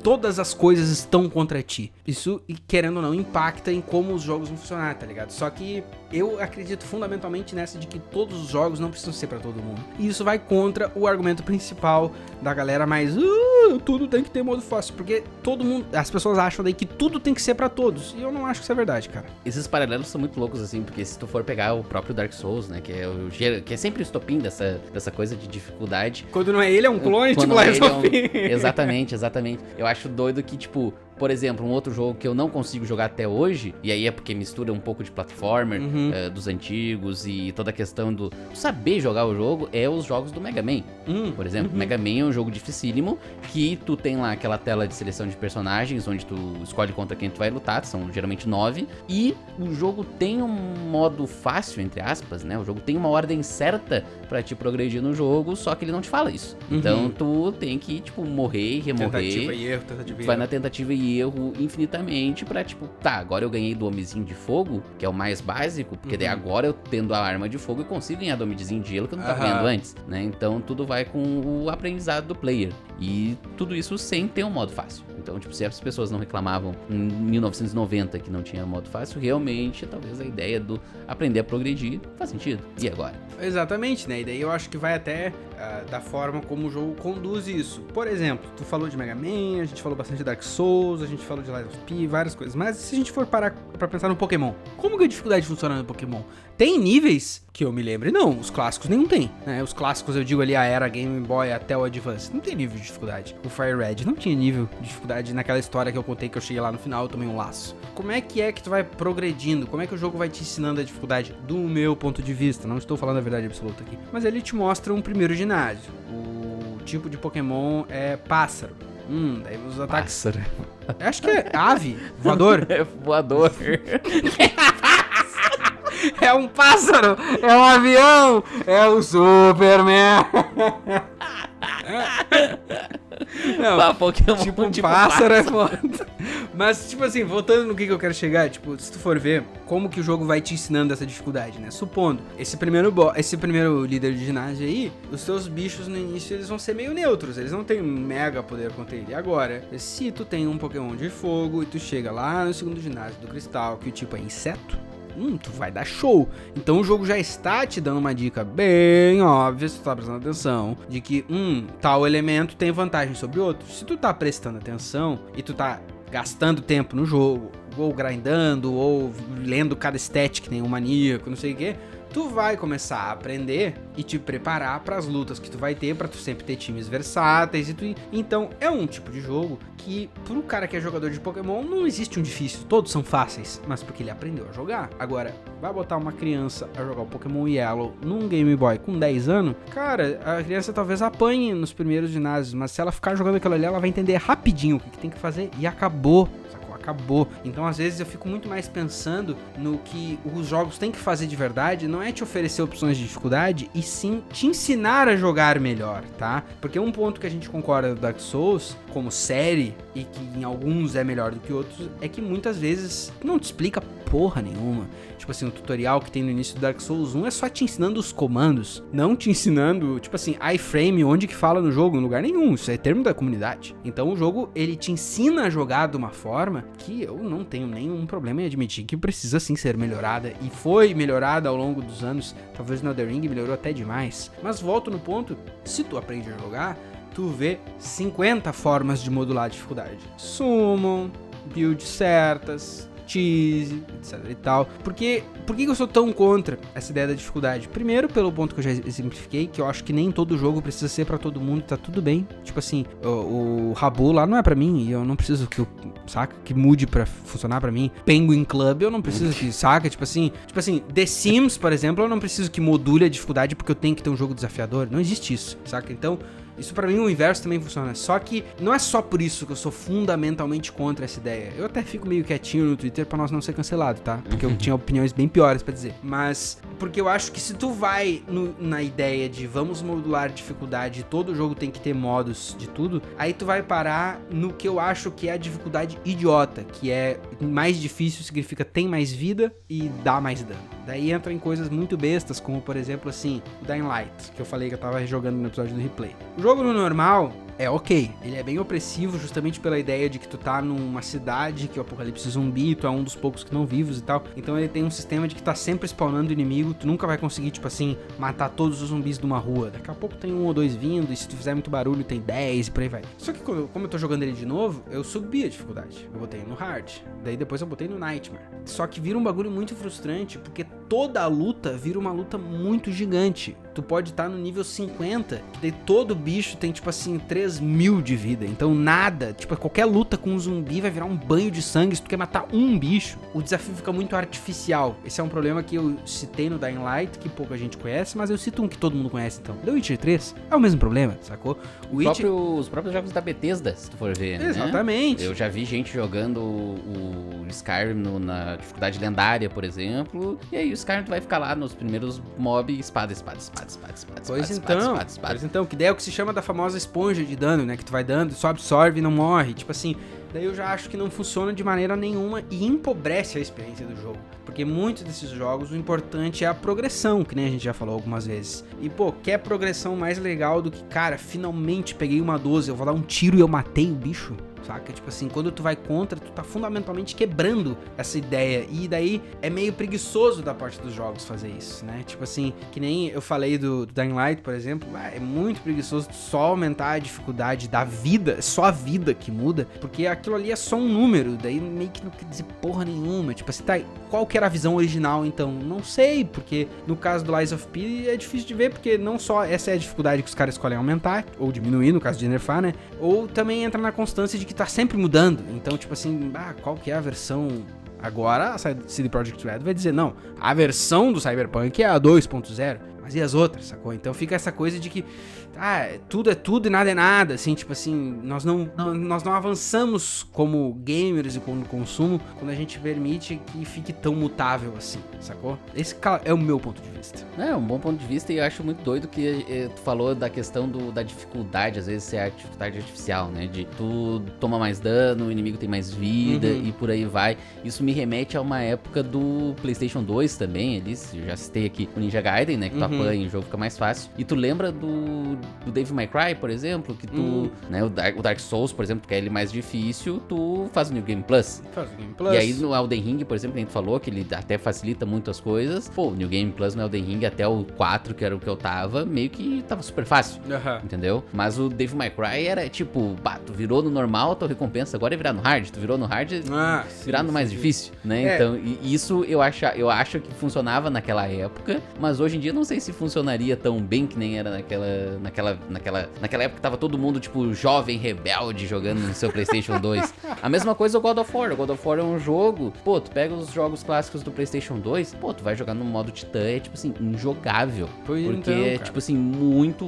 Todas as coisas estão contra ti. Isso, querendo ou não, impacta em como os jogos vão funcionar, tá ligado? Só que eu acredito fundamentalmente nessa de que todos os jogos não precisam ser pra todo mundo. E isso vai contra o argumento principal da galera mais... tudo tem que ter modo fácil. Porque todo mundo... As pessoas acham daí que tudo tem que ser pra todos. E eu não acho que isso é verdade, cara. Esses paralelos são muito loucos, assim, porque se tu for pegar o próprio Dark Souls, né, que é sempre o estopim dessa coisa de dificuldade. Quando não é ele, é um clone, tipo lá Lies of P. Exatamente. Eu acho doido que, tipo, por exemplo, um outro jogo que eu não consigo jogar até hoje, e aí é porque mistura um pouco de platformer dos antigos e toda a questão do saber jogar o jogo, é os jogos do Mega Man. Por exemplo, Mega Man é um jogo dificílimo, que tu tem lá aquela tela de seleção de personagens, onde tu escolhe contra quem tu vai lutar, são geralmente 9, e o jogo tem um modo fácil, entre aspas, né? O jogo tem uma ordem certa pra te progredir no jogo, só que ele não te fala isso. Então tu tem que, tipo, morrer e remover. Tentativa e erro, tentativa e erro. Vai na tentativa e erro infinitamente pra, tipo, tá, agora eu ganhei do homenzinho de fogo, que é o mais básico, porque daí agora eu tendo a arma de fogo eu consigo ganhar do homenzinho de gelo que eu não tava ganhando antes, né? Então tudo vai com o aprendizado do player. E tudo isso sem ter um modo fácil. Então, tipo, se as pessoas não reclamavam em 1990 que não tinha modo fácil, realmente, talvez a ideia do aprender a progredir faz sentido. E agora? Exatamente, né? E daí eu acho que vai até da forma como o jogo conduz isso. Por exemplo, tu falou de Mega Man, a gente falou bastante de Dark Souls, a gente falou de Lies of P, várias coisas. Mas se a gente for parar pra pensar no Pokémon, como que a dificuldade funciona no Pokémon? Tem níveis que eu me lembre, não, os clássicos nenhum tem, né? Os clássicos, eu digo ali, a era Game Boy até o Advance, não tem nível de dificuldade. O Fire Red não tinha nível de dificuldade naquela história que eu contei que eu cheguei lá no final, eu tomei um laço. Como é que tu vai progredindo? Como é que o jogo vai te ensinando a dificuldade? Do meu ponto de vista, não estou falando a verdade absoluta aqui, mas ele te mostra um primeiro ginásio. O tipo de Pokémon é pássaro. Daí os ataques... Pássaro. Eu acho que é ave, voador. É voador. É um pássaro, é um avião, é o Superman. Não, Pokémon, tipo um pássaro é foda. Mas, tipo assim, voltando no que eu quero chegar, tipo, se tu for ver como que o jogo vai te ensinando essa dificuldade, né? Supondo, esse primeiro líder de ginásio aí, os teus bichos no início, eles vão ser meio neutros, eles não têm um mega poder contra ele. Agora, se tu tem um Pokémon de fogo e tu chega lá no segundo ginásio do cristal, que o tipo é inseto, tu vai dar show. Então o jogo já está te dando uma dica bem óbvia, se tu tá prestando atenção, de que tal elemento tem vantagem sobre outro. Se tu tá prestando atenção e tu tá gastando tempo no jogo, ou grindando, ou lendo cada stat que tem um maníaco, não sei o que, tu vai começar a aprender e te preparar para as lutas que tu vai ter, para tu sempre ter times versáteis então é um tipo de jogo que pro cara que é jogador de Pokémon não existe um difícil, todos são fáceis, mas porque ele aprendeu a jogar. Agora, vai botar uma criança a jogar o Pokémon Yellow num Game Boy com 10 anos, cara, a criança talvez apanhe nos primeiros ginásios, mas se ela ficar jogando aquilo ali, ela vai entender rapidinho o que tem que fazer e acabou. Então, às vezes, eu fico muito mais pensando no que os jogos têm que fazer de verdade, não é te oferecer opções de dificuldade, e sim te ensinar a jogar melhor, tá? Porque um ponto que a gente concorda do Dark Souls, como série, e que em alguns é melhor do que outros, é que muitas vezes não te explica porra nenhuma. Tipo assim, o tutorial que tem no início do Dark Souls 1 é só te ensinando os comandos, não te ensinando, tipo assim, iframe, onde que fala no jogo, em lugar nenhum, isso é termo da comunidade. Então o jogo, ele te ensina a jogar de uma forma que eu não tenho nenhum problema em admitir que precisa sim ser melhorada, e foi melhorada ao longo dos anos, talvez no Elden Ring melhorou até demais. Mas volto no ponto, se tu aprende a jogar, tu vê 50 formas de modular a dificuldade. Summon, build certas, cheese, etc e tal. Por que eu sou tão contra essa ideia da dificuldade? Primeiro, pelo ponto que eu já exemplifiquei, que eu acho que nem todo jogo precisa ser pra todo mundo, tá tudo bem. Tipo assim, o Rabu lá não é pra mim, e eu não preciso que mude pra funcionar pra mim. Penguin Club eu não preciso que, saca? Tipo assim, The Sims, por exemplo, eu não preciso que module a dificuldade porque eu tenho que ter um jogo desafiador. Não existe isso, saca? Então, isso pra mim o inverso também funciona. Só que não é só por isso que eu sou fundamentalmente contra essa ideia. Eu até fico meio quietinho no Twitter pra nós não ser cancelado, tá? Porque eu tinha opiniões bem piores pra dizer. Mas porque eu acho que se tu vai na ideia de vamos modular dificuldade, todo jogo tem que ter modos de tudo, aí tu vai parar no que eu acho que é a dificuldade idiota, que é mais difícil significa tem mais vida e dá mais dano. Daí entra em coisas muito bestas, como por exemplo assim, o Dying Light, que eu falei que eu tava jogando no episódio do replay. O jogo no normal é ok, ele é bem opressivo justamente pela ideia de que tu tá numa cidade, que o apocalipse zumbi, tu é um dos poucos que não vivos e tal, então ele tem um sistema de que tá sempre spawnando inimigo, tu nunca vai conseguir, tipo assim, matar todos os zumbis de uma rua, daqui a pouco tem 1 ou 2 vindo, e se tu fizer muito barulho tem 10 e por aí vai. Só que como eu tô jogando ele de novo, eu subi a dificuldade, eu botei no hard, daí depois eu botei no nightmare, só que vira um bagulho muito frustrante, porque toda a luta vira uma luta muito gigante. tu pode estar no nível 50, que daí todo bicho tem, tipo assim, 3.000 de vida. Então nada, tipo, qualquer luta com um zumbi vai virar um banho de sangue se tu quer matar um bicho. O desafio fica muito artificial. Esse é um problema que eu citei no Dying Light, que pouca gente conhece, mas eu cito um que todo mundo conhece, então. The Witcher 3 é o mesmo problema, sacou? Os próprios jogos da Bethesda, se tu for ver, Exatamente. Né? Eu já vi gente jogando o Skyrim na dificuldade lendária, por exemplo, e aí o Skyrim tu vai ficar lá nos primeiros mob, espada. Pois então, que daí é o que se chama da famosa esponja de dano, né? Que tu vai dando, só absorve e não morre. Tipo assim, daí eu já acho que não funciona de maneira nenhuma e empobrece a experiência do jogo. Porque muitos desses jogos, o importante é a progressão, que nem a gente já falou algumas vezes. E, pô, quer progressão mais legal do que, cara, finalmente peguei uma 12, eu vou dar um tiro e eu matei o bicho? Saca? Tipo assim, quando tu vai contra, tu tá fundamentalmente quebrando essa ideia. E daí é meio preguiçoso da parte dos jogos fazer isso, né? Tipo assim, que nem eu falei do Dying Light, por exemplo, é muito preguiçoso só aumentar a dificuldade da vida, é só a vida que muda, porque aquilo ali é só um número, daí meio que não quer dizer porra nenhuma. Tipo assim, tá, qual que era a visão original então? Não sei, porque no caso do Lies of P é difícil de ver, porque não só essa é a dificuldade que os caras escolhem aumentar, ou diminuir, no caso de nerfar, né? Ou também entra na constância de que tá sempre mudando. Então, tipo assim, qual que é a versão? Agora a CD Projekt Red vai dizer, não, a versão do Cyberpunk é a 2.0, mas e as outras, sacou? Então fica essa coisa de que tudo é tudo e nada é nada, assim, tipo assim, nós não avançamos como gamers e como consumo quando a gente permite que fique tão mutável assim, sacou? Esse é o meu ponto de vista. É um bom ponto de vista e eu acho muito doido que tu falou da questão da dificuldade, às vezes é a dificuldade artificial, né? De tu toma mais dano, o inimigo tem mais vida e por aí vai. Isso me remete a uma época do PlayStation 2 também, eles, eu já citei aqui o Ninja Gaiden, né? Que tu apanha e o jogo fica mais fácil. E tu lembra do Devil May Cry, por exemplo, que tu, né, o Dark Souls, por exemplo, que é ele mais difícil, tu faz o New Game Plus. E aí no Elden Ring, por exemplo, que a gente falou, que ele até facilita muito as coisas. Pô, o New Game Plus no Elden Ring até o 4, que era o que eu tava, meio que tava super fácil, entendeu? Mas o Devil May Cry era tipo, tu virou no normal, tua recompensa agora é virar no hard. Tu virou no hard, virar no mais difícil, né? Então, isso eu acho que funcionava naquela época, mas hoje em dia não sei se funcionaria tão bem que nem era naquela época que tava todo mundo, tipo, jovem, rebelde, jogando no seu PlayStation 2. A mesma coisa o God of War. O God of War é um jogo, pô, tu pega os jogos clássicos do PlayStation 2, pô, tu vai jogar no modo Titã, é, tipo assim, injogável. Porque então, é, tipo assim, muito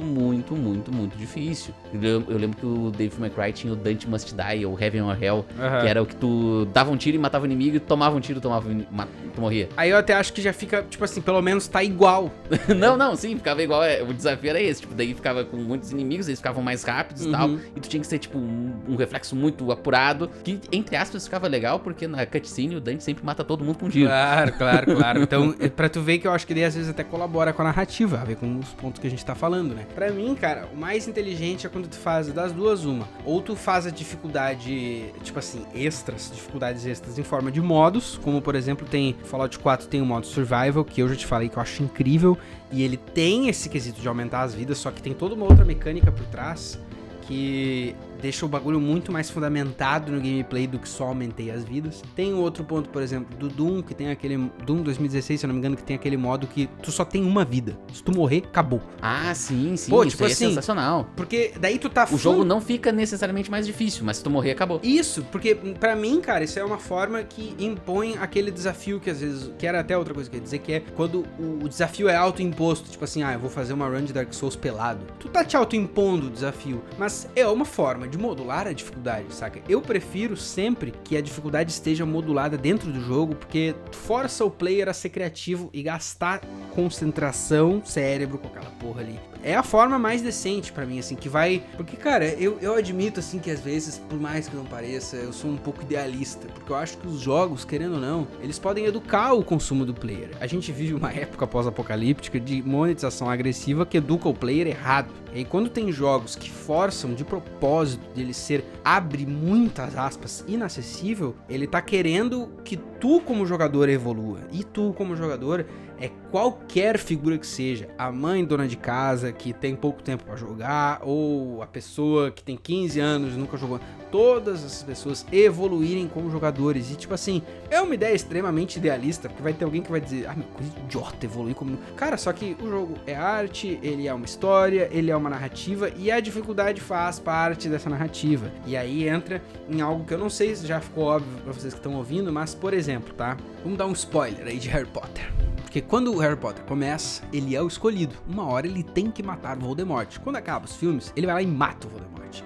difícil. Eu lembro que o Devil May Cry tinha o Dante Must Die, ou Heaven or Hell, que era o que tu dava um tiro e matava o inimigo, e tomava um tiro e tu morria. Aí eu até acho que já fica, tipo assim, pelo menos tá igual. Não, sim, ficava igual, o desafio era esse, tipo, daí ficava com muitos inimigos, eles ficavam mais rápidos e tal, e tu tinha que ser, tipo, um reflexo muito apurado, que, entre aspas, ficava legal, porque na cutscene o Dante sempre mata todo mundo com um tiro. Claro. Então, pra tu ver que eu acho que ele às vezes até colabora com a narrativa, a ver com os pontos que a gente tá falando, né? Pra mim, cara, o mais inteligente é quando tu faz das duas uma. Ou tu faz a dificuldade, tipo assim, dificuldades extras em forma de modos, como, por exemplo, tem Fallout 4 tem o modo Survival, que eu já te falei que eu acho incrível, e ele tem esse quesito de aumentar as vidas, só que tem toda uma outra mecânica por trás que deixa o bagulho muito mais fundamentado no gameplay do que só aumentei as vidas. Tem outro ponto, por exemplo, do Doom, que tem aquele Doom 2016, se eu não me engano, que tem aquele modo que tu só tem uma vida. Se tu morrer, acabou. Ah, sim, pô, isso tipo aí assim, é sensacional. Porque daí tu tá... O jogo não fica necessariamente mais difícil, mas se tu morrer, acabou. Isso, porque pra mim, cara, isso é uma forma que impõe aquele desafio que às vezes... Que era até outra coisa que eu ia dizer, que é quando o desafio é autoimposto. Tipo assim, eu vou fazer uma run de Dark Souls pelado. Tu tá te autoimpondo o desafio, mas é uma forma de modular a dificuldade, saca? Eu prefiro sempre que a dificuldade esteja modulada dentro do jogo, porque força o player a ser criativo e gastar concentração, cérebro com aquela porra ali. É a forma mais decente pra mim, assim, que vai... Porque, cara, eu admito, assim, que às vezes, por mais que não pareça, eu sou um pouco idealista, porque eu acho que os jogos, querendo ou não, eles podem educar o consumo do player. A gente vive uma época pós-apocalíptica de monetização agressiva que educa o player errado. E aí, quando tem jogos que forçam de propósito dele ser, abre muitas aspas, inacessível, ele tá querendo que tu como jogador evolua. E tu como jogador é qualquer figura que seja, a mãe dona de casa que tem pouco tempo pra jogar, ou a pessoa que tem 15 anos e nunca jogou, todas essas pessoas evoluírem como jogadores. E tipo assim, é uma ideia extremamente idealista, porque vai ter alguém que vai dizer, meu, coisa idiota evoluir como... Cara, só que o jogo é arte, ele é uma história, ele é uma narrativa, e a dificuldade faz parte dessa narrativa. E aí entra em algo que eu não sei se já ficou óbvio pra vocês que estão ouvindo, mas, por exemplo, tá? Vamos dar um spoiler aí de Harry Potter. Porque quando o Harry Potter começa, ele é o escolhido. Uma hora ele tem que matar o Voldemort. Quando acaba os filmes, ele vai lá e mata o Voldemort.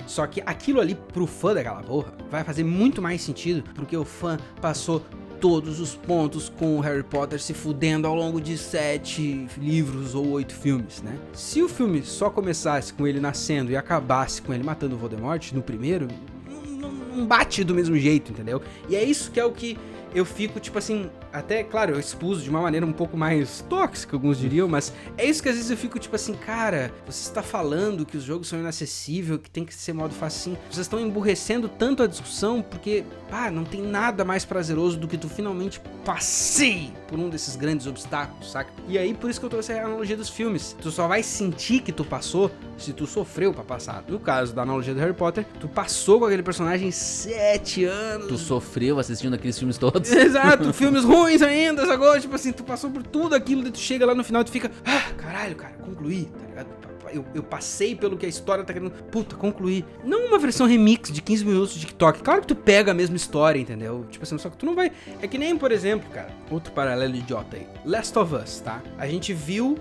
Só que aquilo ali, pro fã daquela porra, vai fazer muito mais sentido, porque o fã passou todos os pontos com o Harry Potter se fudendo ao longo de 7 livros ou 8 filmes, né? Se o filme só começasse com ele nascendo e acabasse com ele matando o Voldemort no primeiro, não bate do mesmo jeito, entendeu? E é isso que é o que eu fico, tipo assim, até, claro, eu expus de uma maneira um pouco mais tóxica, alguns diriam, mas é isso que às vezes eu fico, tipo assim, cara, você está falando que os jogos são inacessíveis, que tem que ser modo facinho, vocês estão emburrecendo tanto a discussão, porque, não tem nada mais prazeroso do que tu finalmente passei por um desses grandes obstáculos, saca? E aí, por isso que eu trouxe a analogia dos filmes, tu só vai sentir que tu passou se tu sofreu pra passar. No caso da analogia do Harry Potter, tu passou com aquele personagem 7 anos. Tu sofreu assistindo aqueles filmes todos. Exato, filmes ruins ainda, agora, tipo assim, tu passou por tudo aquilo, daí tu chega lá no final e tu fica, caralho, cara, concluí, tá ligado? Eu passei pelo que a história tá querendo, concluir. Não uma versão remix de 15 minutos de TikTok. Claro que tu pega a mesma história, entendeu? Tipo assim, só que tu não vai... É que nem, por exemplo, cara, outro paralelo idiota aí. Last of Us, tá? A gente viu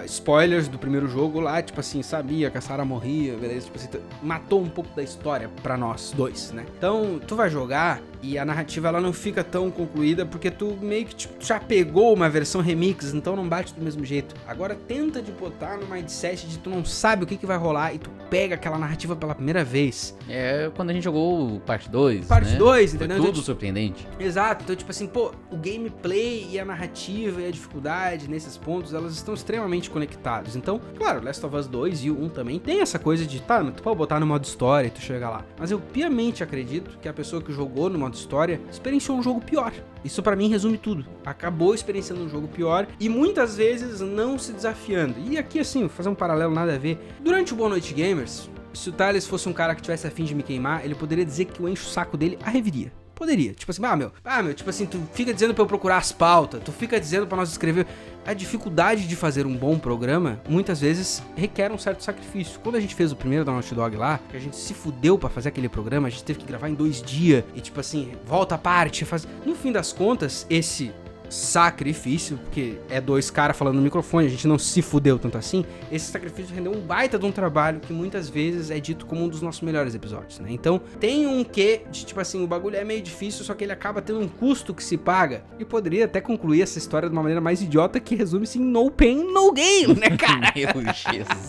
spoilers do primeiro jogo lá, tipo assim, sabia que a Sarah morria, beleza? Tipo assim, matou um pouco da história pra nós dois, né? Então, tu vai jogar e a narrativa, ela não fica tão concluída porque tu meio que tipo, já pegou uma versão remix, então não bate do mesmo jeito. Agora, tenta de botar no mindset de tu não sabe o que vai rolar e tu pega aquela narrativa pela primeira vez. É quando a gente jogou parte 2, Parte 2, entendeu? Foi tudo surpreendente. Exato, então tipo assim, o gameplay e a narrativa e a dificuldade nesses pontos, elas estão extremamente conectados. Então, claro, Last of Us 2 e o 1 também tem essa coisa de, tu pode botar no modo história e tu chega lá. Mas eu piamente acredito que a pessoa que jogou no modo história experienciou um jogo pior. Isso pra mim resume tudo. Acabou experienciando um jogo pior e muitas vezes não se desafiando. E aqui assim, vou fazer um paralelo nada a ver. Durante o Boa Noite Gamers, se o Thales fosse um cara que tivesse a fim de me queimar, ele poderia dizer que eu encho o saco dele a reviria. Poderia. Tipo assim, meu, tipo assim, tu fica dizendo pra eu procurar as pautas, tu fica dizendo pra nós escrever. A dificuldade de fazer um bom programa, muitas vezes, requer um certo sacrifício. Quando a gente fez o primeiro da Naughty Dog lá, que a gente se fudeu pra fazer aquele programa, a gente teve que gravar em 2 dias, e tipo assim, volta a parte, faz... No fim das contas, esse sacrifício, porque é 2 caras falando no microfone, a gente não se fudeu tanto assim, esse sacrifício rendeu um baita de um trabalho que muitas vezes é dito como um dos nossos melhores episódios, né? Então, tem um quê de, tipo assim, o bagulho é meio difícil, só que ele acaba tendo um custo que se paga, e poderia até concluir essa história de uma maneira mais idiota, que resume-se em no pain, no gain, né, cara? Meu Jesus.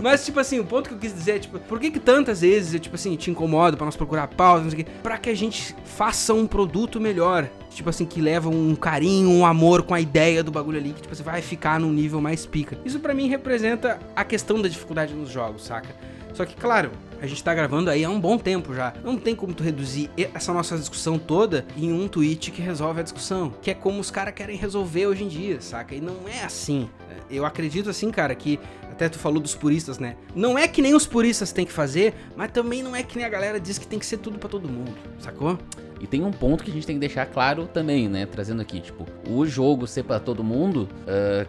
Mas, tipo assim, o ponto que eu quis dizer é, tipo, por que tantas vezes eu, tipo assim, te incomodo pra nós procurar pausa, não sei o quê, pra que a gente faça um produto melhor, tipo assim, que leva um carinho, um amor com a ideia do bagulho ali, que tipo, você vai ficar num nível mais pica. Isso pra mim representa a questão da dificuldade nos jogos, saca? Só que, claro, a gente tá gravando aí há um bom tempo já. Não tem como tu reduzir essa nossa discussão toda em um tweet que resolve a discussão. Que é como os caras querem resolver hoje em dia, saca? E não é assim. Eu acredito assim, cara, que... Até tu falou dos puristas, né? Não é que nem os puristas têm que fazer, mas também não é que nem a galera diz que tem que ser tudo pra todo mundo, sacou? E tem um ponto que a gente tem que deixar claro também, né? Trazendo aqui, tipo, o jogo ser pra todo mundo.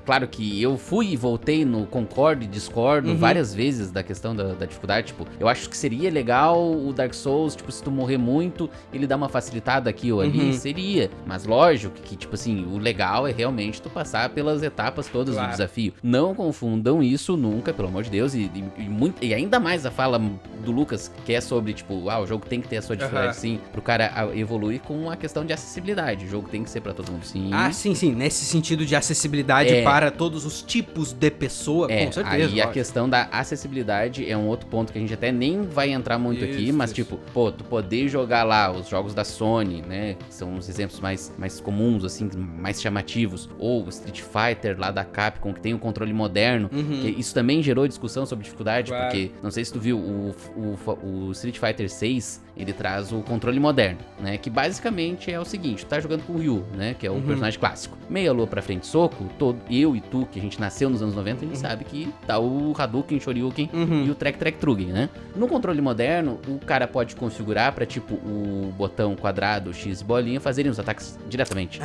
Claro que eu fui e voltei no concordo e discordo várias vezes da questão da dificuldade. Tipo, eu acho que seria legal o Dark Souls, tipo, se tu morrer muito, ele dá uma facilitada aqui ou ali, seria. Mas lógico que, tipo assim, o legal é realmente tu passar pelas etapas todas do desafio. Não confundam isso nunca, pelo amor de Deus. E ainda mais a fala do Lucas, que é sobre, tipo, o jogo tem que ter a sua dificuldade, sim, pro cara evoluir com a questão de acessibilidade. O jogo tem que ser pra todo mundo, sim. Ah, sim. Nesse sentido de acessibilidade para todos os tipos de pessoa, com certeza. Aí a questão da acessibilidade é um outro ponto que a gente até nem vai entrar muito aqui, mas tipo, tu poder jogar lá os jogos da Sony, né, que são os exemplos mais comuns, assim, mais chamativos, ou o Street Fighter lá da Capcom, que tem o controle moderno, que isso também gerou discussão sobre dificuldade, porque, não sei se tu viu, o Street Fighter 6, ele traz o controle moderno, né? né? Que basicamente é o seguinte, tu tá jogando com o Ryu, né? Que é o personagem clássico. Meia lua pra frente, soco, eu e tu, que a gente nasceu nos anos 90, a gente sabe que tá o Hadouken, Shoryuken e o Trek-Trugen, né? No controle moderno, o cara pode configurar pra, tipo, o botão quadrado, X e bolinha fazerem os ataques diretamente.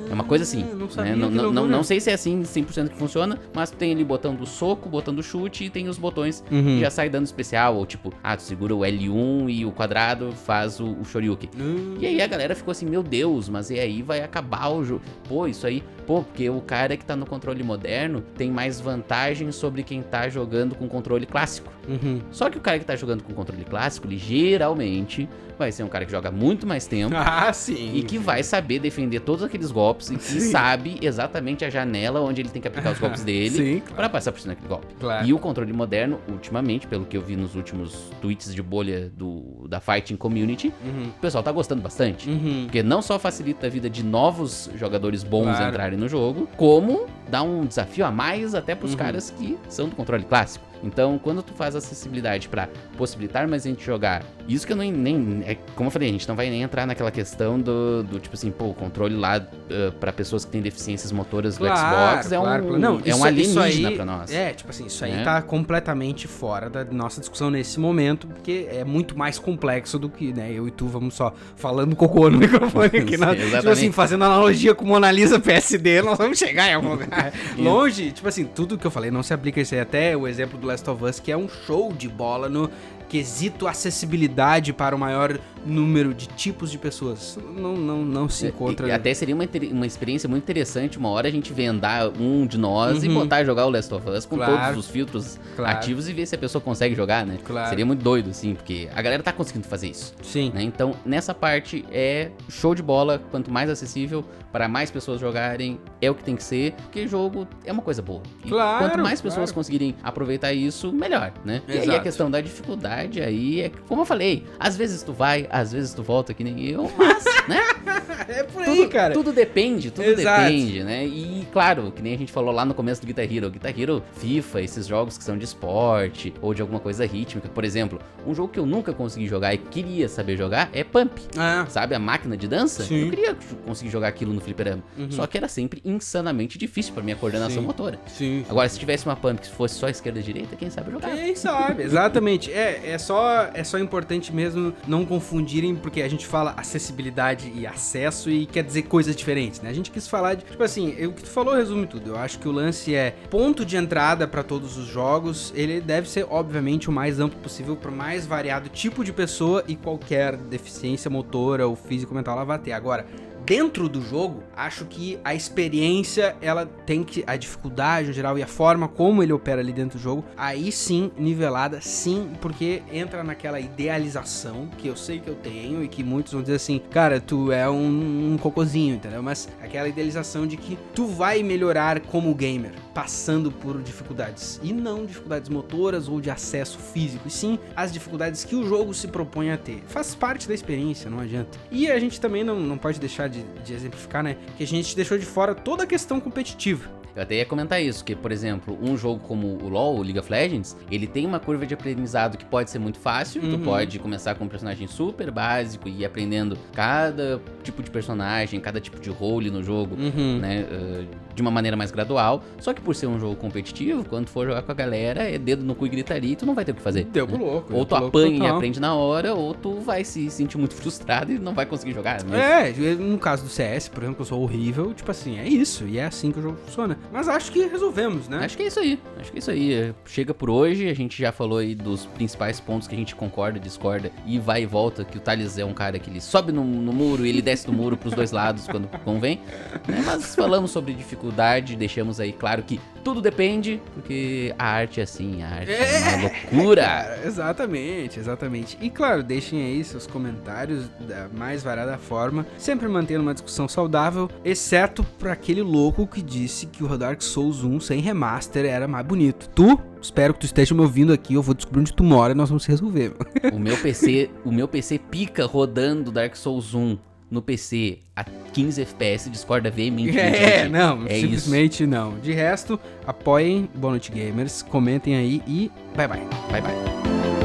É uma coisa assim, não sabia, né? que Não sei se é assim 100% que funciona, mas tem ali o botão do soco, o botão do chute e tem os botões que já sai dano especial, ou tipo, tu segura o L1 e o quadrado faz o Shoryuken. E aí a galera ficou assim, meu Deus, mas e aí vai acabar o jogo? Pô, isso aí, porque o cara que tá no controle moderno tem mais vantagem sobre quem tá jogando com controle clássico. Só que o cara que tá jogando com controle clássico, ele geralmente vai ser um cara que joga muito mais tempo. Sim. E que vai saber defender todos aqueles golpes e que sabe exatamente a janela onde ele tem que aplicar os golpes dele pra passar por cima daquele golpe. Claro. E o controle moderno, ultimamente, pelo que eu vi nos últimos tweets de bolha da Fighting Community, o pessoal tá gostando bastante. Porque não só facilita a vida de novos jogadores bons entrarem no jogo, como dá um desafio a mais até pros caras que são do controle clássico. Então, quando tu faz acessibilidade pra possibilitar mais gente jogar, isso que eu como eu falei, a gente não vai nem entrar naquela questão do tipo assim, o controle lá pra pessoas que têm deficiências motoras do Xbox é um alienígena pra nós. Tipo assim, isso aí tá completamente fora da nossa discussão nesse momento, porque é muito mais complexo do que, né, eu e tu vamos só falando cocô no microfone aqui, tipo assim, fazendo analogia com Mona Lisa PSD, nós vamos chegar em algum lugar. Longe, tipo assim, tudo que eu falei não se aplica a isso aí, até o exemplo do Last of Us, que é um show de bola no quesito acessibilidade para o maior número de tipos de pessoas. Não se encontra. E até seria uma experiência muito interessante uma hora a gente vendar um de nós e botar a jogar o Last of Us com todos os filtros ativos e ver se a pessoa consegue jogar, né? Seria muito doido, assim, porque a galera tá conseguindo fazer isso. Sim. Né? Então, nessa parte é show de bola, quanto mais acessível para mais pessoas jogarem, é o que tem que ser, porque jogo é uma coisa boa. E quanto mais pessoas conseguirem aproveitar isso, melhor, né? Exato. E aí a questão da dificuldade aí é, como eu falei, às vezes tu vai, às vezes tu volta que nem eu, mas, né? É por aí, cara. Tudo depende, depende, né? E claro, que nem a gente falou lá no começo do Guitar Hero, FIFA, esses jogos que são de esporte ou de alguma coisa rítmica, por exemplo, um jogo que eu nunca consegui jogar e queria saber jogar é Pump. Sabe, a máquina de dança? Sim. Eu queria conseguir jogar aquilo no fliperama. Só que era sempre insanamente difícil pra minha coordenação motora. Sim. Agora, se tivesse uma Pump que fosse só esquerda e direita, quem sabe jogar? Quem sabe, exatamente. É só importante mesmo não confundirem, porque a gente fala acessibilidade e acesso e quer dizer coisas diferentes, né? A gente quis falar de, tipo assim, o que tu falou resume tudo. Eu acho que o lance é ponto de entrada pra todos os jogos, ele deve ser, obviamente, o mais amplo possível pro mais variado tipo de pessoa e qualquer deficiência motora ou físico-mental ela vai ter. Agora, dentro do jogo, acho que a experiência, ela tem que, a dificuldade em geral e a forma como ele opera ali dentro do jogo, aí sim, nivelada, sim, porque entra naquela idealização que eu sei que eu tenho e que muitos vão dizer assim, cara, tu é um cocôzinho, entendeu? Mas aquela idealização de que tu vai melhorar como gamer, passando por dificuldades, e não dificuldades motoras ou de acesso físico, e sim as dificuldades que o jogo se propõe a ter. Faz parte da experiência, não adianta. E a gente também não pode deixar de exemplificar, né, que a gente deixou de fora toda a questão competitiva. Eu até ia comentar isso, que, por exemplo, um jogo como o LoL, o League of Legends, ele tem uma curva de aprendizado que pode ser muito fácil, tu pode começar com um personagem super básico e ir aprendendo cada tipo de personagem, cada tipo de role no jogo, né, de uma maneira mais gradual, só que por ser um jogo competitivo, quando for jogar com a galera, é dedo no cu e gritaria e tu não vai ter o que fazer. Deu pro louco. Ou tu apanha e aprende na hora, ou tu vai se sentir muito frustrado e não vai conseguir jogar. Mas... no caso do CS, por exemplo, eu sou horrível, tipo assim, é isso, e é assim que o jogo funciona. Mas acho que resolvemos, né? Acho que é isso aí. Chega por hoje, a gente já falou aí dos principais pontos que a gente concorda, discorda e vai e volta, que o Thales é um cara que ele sobe no muro e ele desce do muro pros dois lados quando convém, né? Mas falamos sobre dificuldade, deixamos aí claro que tudo depende, porque a arte é assim, a arte é uma loucura. Cara, exatamente. E claro, deixem aí seus comentários da mais variada forma, sempre mantendo uma discussão saudável, exceto pra aquele louco que disse que o Dark Souls 1 sem remaster era mais bonito. Espero que tu esteja me ouvindo aqui, eu vou descobrir onde tu mora e nós vamos se resolver. O meu PC pica rodando Dark Souls 1 no PC a 15 FPS, discorda veementemente. Simplesmente isso. Não. De resto, apoiem Boa Noite Gamers, comentem aí e bye bye. Bye bye.